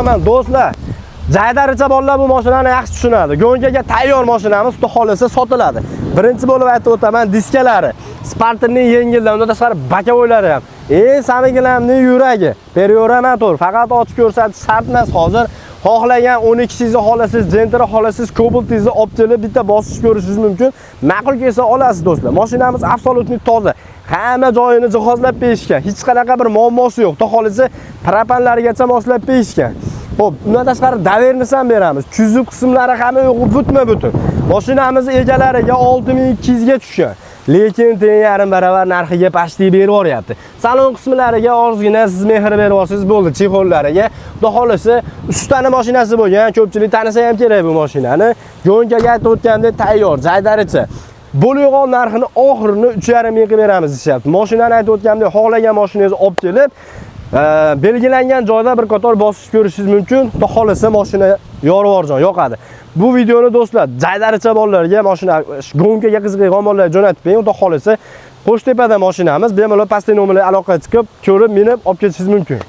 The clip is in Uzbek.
olaman do'stlar. Jaydaricha bolalar bu mashinani yaxshi tushunadi. Go'ngaga tayyor mashinamiz xudo xolasa sotiladi. Birinchi bo'lib aytib o'taman, diskalari, Spartanning yengildan, undan tashqari bakavoylari ham. Samigilamning yuragi, Periora motor, faqat ochib ko'rsatish shart emas hozir. Xohlagan 12 sizni xolasiz, Gentra xolasiz, Cobaltingizni olib kelib bitta bosib ko'rishingiz mumkin. Ma'qul kelsa olasiz do'stlar. Mashinamiz absolutni toza. Hamma joyini jihozlab berishgan. Hech qanaqa bir muammosi yo'q. Xudo xolasa propanlarigacha moslab berishgan. Xo'p, undan tashqari daverni ham beramiz. Kuzov qismlari hamma yo'q, butma-butun. Mashinamiz egalariga 6200 ga tushgan. Lekin teng yarim baravar narxiga pastlik berib yuboryapti. Salon qismlariga ozgina siz mehr berib olsangiz bo'ldi, chexollariga. Xudo xolasa ustani mashinasi bo'lgan, ko'pchilik tanisa ham kerak bu mashinani. Go'ngaga aytib o'tgandek tayyor, jaydaricha. Bo'lgan narxini oxirini 3,5 ming qilib beramiz deyapti. Mashinani aytib o'tgandek xohlagan mashinangizni olib kelib, belgilangan joyda bir qator bosib ko'rishingiz mumkin. Xudo xolasa mashina yorvorjon, yoqadi. Bu videoni do'stlar, jaydaricha bolalarga mashina go'ngaga qiziqgan bolalarga jo'natib bering. Xudo xolasa Qo'shtepada mashinamiz, bemalol pastki nomerga aloqa chiqib, ko'rib, minib olib ketishingiz mumkin.